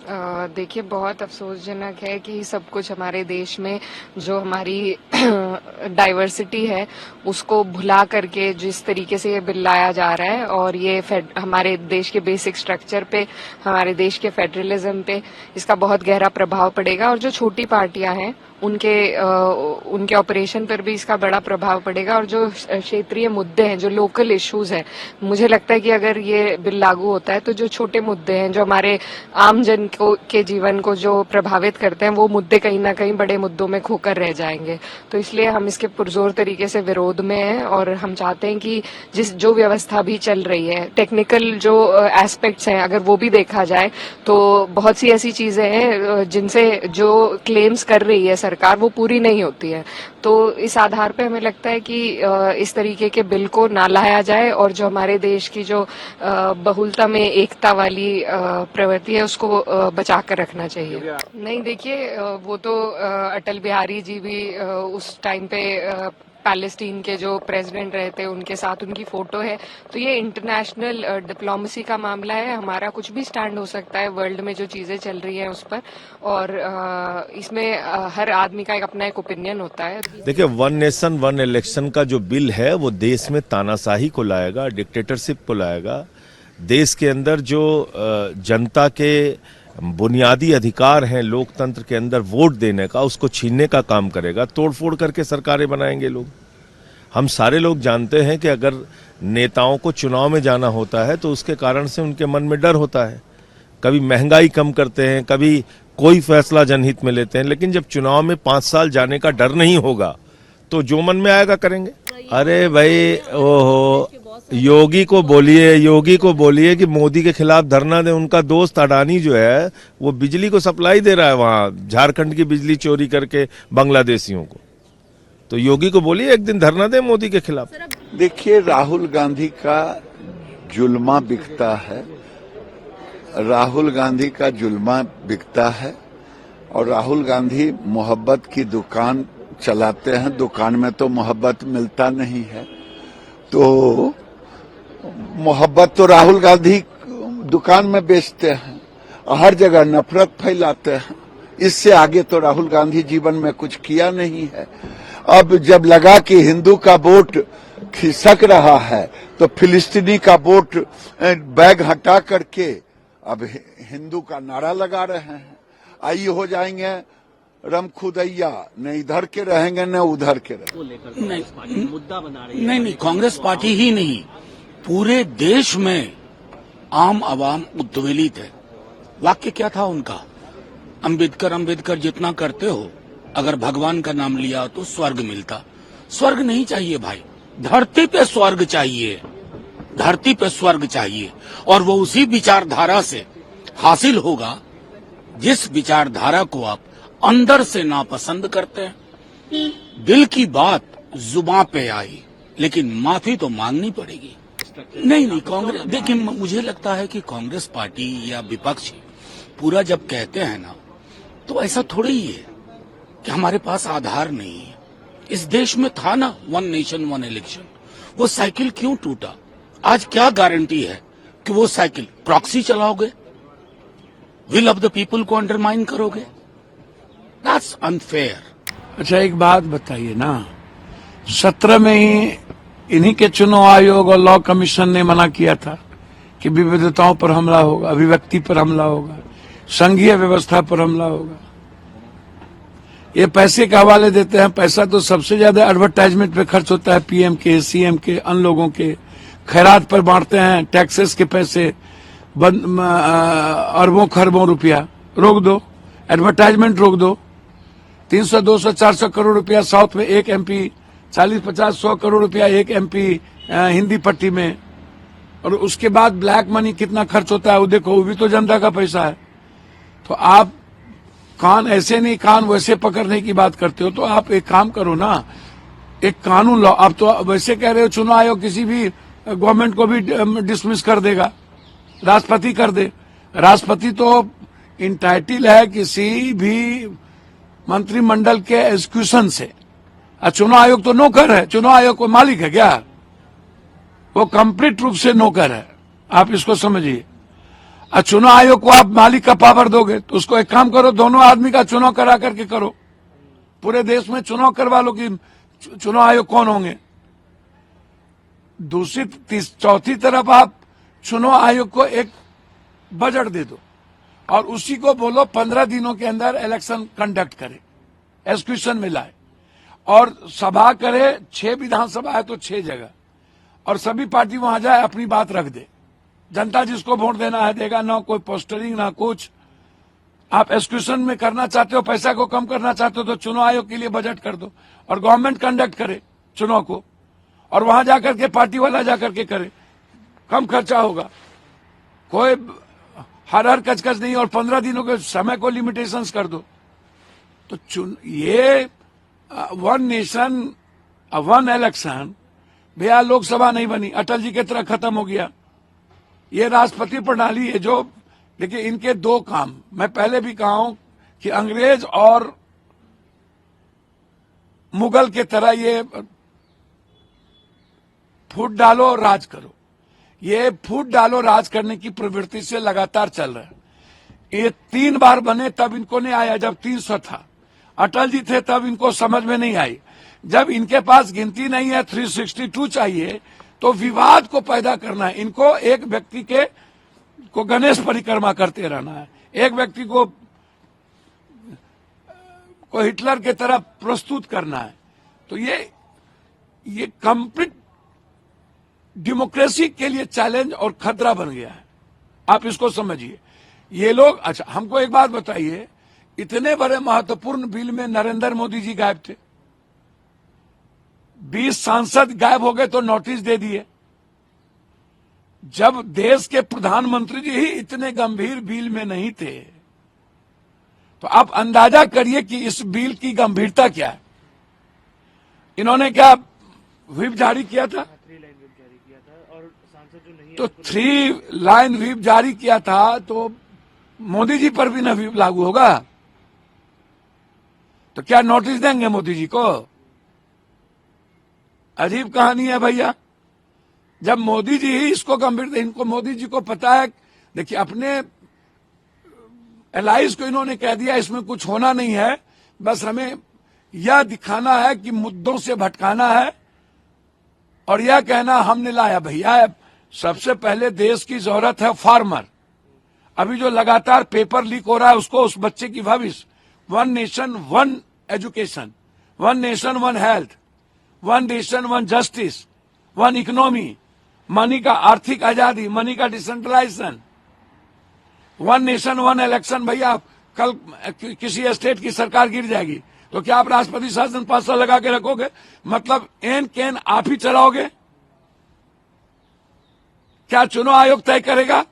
देखिए, बहुत अफसोसजनक है कि सब कुछ हमारे देश में जो हमारी डाइवर्सिटी है उसको भुला करके जिस तरीके से ये बिल लाया जा रहा है, और ये हमारे देश के बेसिक स्ट्रक्चर पे, हमारे देश के फेडरलिज्म पे इसका बहुत गहरा प्रभाव पड़ेगा। और जो छोटी पार्टियां हैं उनके ऑपरेशन पर भी इसका बड़ा प्रभाव पड़ेगा। और जो क्षेत्रीय मुद्दे हैं, जो लोकल इश्यूज हैं, मुझे लगता है कि अगर ये बिल लागू होता है तो जो छोटे मुद्दे हैं, जो हमारे आम जन के जीवन को जो प्रभावित करते हैं, वो मुद्दे कहीं ना कहीं बड़े मुद्दों में खोकर रह जाएंगे। तो इसलिए हम इसके पुरजोर तरीके से विरोध में हैं, और हम चाहते हैं कि जो व्यवस्था भी चल रही है, टेक्निकल जो एस्पेक्ट्स हैं, अगर वो भी देखा जाए तो बहुत सी ऐसी चीजें हैं जिनसे जो क्लेम्स कर रही है सरकार वो पूरी नहीं होती है। तो इस आधार पे हमें लगता है कि इस तरीके के बिल को ना लाया जाए, और जो हमारे देश की जो बहुलता में एकता वाली प्रवृत्ति है उसको बचा कर रखना चाहिए। नहीं, देखिए, वो तो अटल बिहारी जी भी उस टाइम पे पैलेस्टीन के जो प्रेसिडेंट रहे थे उनके साथ उनकी फोटो है। तो ये इंटरनेशनल डिप्लोमेसी का मामला है, हमारा कुछ भी स्टैंड हो सकता है वर्ल्ड में जो चीजें चल रही हैं उस पर, और इसमें हर आदमी का अपना एक ओपिनियन होता है। देखिए, वन नेशन वन इलेक्शन का जो बिल है वो देश में तानाशाही को लाएगा, डिक्टेटरशिप को लाएगा। देश के अंदर जो जनता के बुनियादी अधिकार हैं लोकतंत्र के अंदर वोट देने का, उसको छीनने का काम करेगा। तोड़फोड़ करके सरकारें बनाएंगे लोग। हम सारे लोग जानते हैं कि अगर नेताओं को चुनाव में जाना होता है तो उसके कारण से उनके मन में डर होता है। कभी महंगाई कम करते हैं, कभी कोई फैसला जनहित में लेते हैं, लेकिन जब चुनाव में 5 साल जाने का डर नहीं होगा तो जो मन में आएगा करेंगे। अरे भाई, ओहो, योगी को बोलिए कि मोदी के खिलाफ धरना दे। उनका दोस्त अडानी जो है वो बिजली को सप्लाई दे रहा है वहां, झारखंड की बिजली चोरी करके बांग्लादेशियों को। तो योगी को बोलिए एक दिन धरना दे मोदी के खिलाफ। देखिए, राहुल गांधी का जुल्मा बिकता है, राहुल गांधी का जुल्मा बिकता है, और राहुल गांधी मोहब्बत की दुकान चलाते हैं। दुकान में तो मोहब्बत मिलता नहीं है, तो मोहब्बत तो राहुल गांधी दुकान में बेचते हैं, हर जगह नफरत फैलाते हैं। इससे आगे तो राहुल गांधी जीवन में कुछ किया नहीं है। अब जब लगा कि हिंदू का वोट खिसक रहा है तो फिलिस्तीनी का वोट बैग हटा करके अब हिंदू का नारा लगा रहे हैं। आइए हो जाएंगे रम खुदैया, न इधर के रहेंगे न उधर के रहेंगे। नहीं, मुद्दा बना रही है। नहीं, कांग्रेस पार्टी ही नहीं, पूरे देश में आम आवाम उद्वेलित है। वाक्य क्या था उनका? अंबेडकर जितना करते हो, अगर भगवान का नाम लिया तो स्वर्ग मिलता। स्वर्ग नहीं चाहिए भाई, धरती पे स्वर्ग चाहिए, धरती पे स्वर्ग चाहिए। और वो उसी विचारधारा से हासिल होगा जिस विचारधारा को आप अंदर से नापसंद करते हैं। दिल की बात जुबान पे आई, लेकिन माफी तो मांगनी पड़ेगी। नहीं, कांग्रेस, देखिए, मुझे लगता है कि कांग्रेस पार्टी या विपक्ष पूरा जब कहते हैं ना, तो ऐसा थोड़ी ही है कि हमारे पास आधार नहीं है। इस देश में था ना वन नेशन वन इलेक्शन, वो साइकिल क्यों टूटा? आज क्या गारंटी है कि वो साइकिल प्रॉक्सी चलाओगे, विल ऑफ द पीपल को अंडरमाइन करोगे? That's unfair. अच्छा, एक बात बताइए ना, 17 में ही इन्हीं के चुनाव आयोग और लॉ कमीशन ने मना किया था कि विविधताओं पर हमला होगा, अभिव्यक्ति पर हमला होगा, संघीय व्यवस्था पर हमला होगा। ये पैसे के हवाले देते हैं। पैसा तो सबसे ज्यादा एडवर्टाइजमेंट पे खर्च होता है, पीएम के, सीएम के, अन्य लोगों के। खैरात पर बांटते हैं, टैक्सेस के पैसे, अरबों खरबों रुपया। रोक दो, एडवर्टाइजमेंट रोक दो। 300, 200, 400 करोड़ रुपया साउथ में एक एमपी, 40, 50, 100 करोड़ रुपया एक एमपी हिंदी पट्टी में। और उसके बाद ब्लैक मनी कितना खर्च होता है वो देखो, वो भी तो जनता का पैसा है। तो आप कान ऐसे नहीं कान वैसे पकड़ने की बात करते हो। तो आप एक काम करो ना, एक कानून लाओ। आप तो वैसे कह रहे हो चुनाव आयोग किसी भी गवर्नमेंट को भी डिसमिस कर देगा, राष्ट्रपति कर दे। राष्ट्रपति तो इंटाइटल है किसी भी मंत्रिमंडल के एग्जीक्यूशन से। चुनाव आयोग तो नौकर है, चुनाव आयोग को मालिक है क्या? वो कंप्लीट रूप से नौकर है, आप इसको समझिए। और चुनाव आयोग को आप मालिक का पावर दोगे तो उसको एक काम करो, दोनों आदमी का चुनाव करा करके करो। पूरे देश में चुनाव करवा लो कि चुनाव आयोग कौन होंगे। दूसरी चौथी तरफ आप चुनाव आयोग को एक बजट दे दो और उसी को बोलो 15 दिनों के अंदर इलेक्शन कंडक्ट करे, एग्जीक्यूशन में लाए और सभा करे। 6 विधानसभा है तो 6 जगह, और सभी पार्टी वहां जाए, अपनी बात रख दे। जनता जिसको वोट देना है देगा, ना कोई पोस्टरिंग ना कुछ। आप एग्जीक्यूशन में करना चाहते हो, पैसा को कम करना चाहते हो तो चुनाव आयोग के लिए बजट कर दो और गवर्नमेंट कंडक्ट करे चुनाव को, और वहां जाकर के पार्टी वाला जाकर के करे, कम खर्चा होगा, कोई हर कचकच नहीं, और 15 दिनों के समय को लिमिटेशंस कर दो। तो ये वन नेशन वन इलेक्शन भैया लोकसभा नहीं बनी, अटल जी की तरह खत्म हो गया। ये राष्ट्रपति प्रणाली है जो, देखिए इनके 2 काम, मैं पहले भी कहा हूं कि अंग्रेज और मुगल के तरह ये फूट डालो राज करो, ये फूट डालो राज करने की प्रवृत्ति से लगातार चल रहा है। ये 3 बार बने तब इनको नहीं आया, जब 300 था। अटल जी थे तब इनको समझ में नहीं आई। जब इनके पास गिनती नहीं है, 362 चाहिए, तो विवाद को पैदा करना है। इनको एक व्यक्ति को गणेश परिक्रमा करते रहना है, एक व्यक्ति को हिटलर के तरह प्रस्तुत करना है। तो ये कंप्लीट डेमोक्रेसी के लिए चैलेंज और खतरा बन गया है। आप इसको समझिए। ये लोग, अच्छा हमको एक बात बताइए, इतने बड़े महत्वपूर्ण बिल में नरेंद्र मोदी जी गायब थे, 20 सांसद गायब हो गए तो नोटिस दे दिए। जब देश के प्रधानमंत्री जी ही इतने गंभीर बिल में नहीं थे, तो आप अंदाजा करिए कि इस बिल की गंभीरता क्या है। इन्होंने क्या व्हिप जारी किया था, तो 3 लाइन व्हिप जारी किया था, तो मोदी जी पर भी ना व्हिप लागू होगा? तो क्या नोटिस देंगे मोदी जी को? अजीब कहानी है भैया। जब मोदी जी ही इसको गंभीर, इनको मोदी जी को पता है, देखिए अपने एलाइज को इन्होंने कह दिया इसमें कुछ होना नहीं है, बस हमें यह दिखाना है कि मुद्दों से भटकाना है और यह कहना हमने लाया। भैया सबसे पहले देश की जरूरत है फार्मर। अभी जो लगातार पेपर लीक हो रहा है उसको, उस बच्चे की भविष्य, 1 nation 1 education, 1 nation 1 health, 1 nation 1 justice, 1 economy, money का आर्थिक आजादी, मनी का डिसेंट्रलाइजेशन, 1 नेशन 1 इलेक्शन। भैया कल किसी स्टेट की सरकार गिर जाएगी तो क्या आप राष्ट्रपति शासन 5 साल लगा के रखोगे? मतलब एन कैन आप ही चलाओगे? क्या चुनाव आयोग तय करेगा?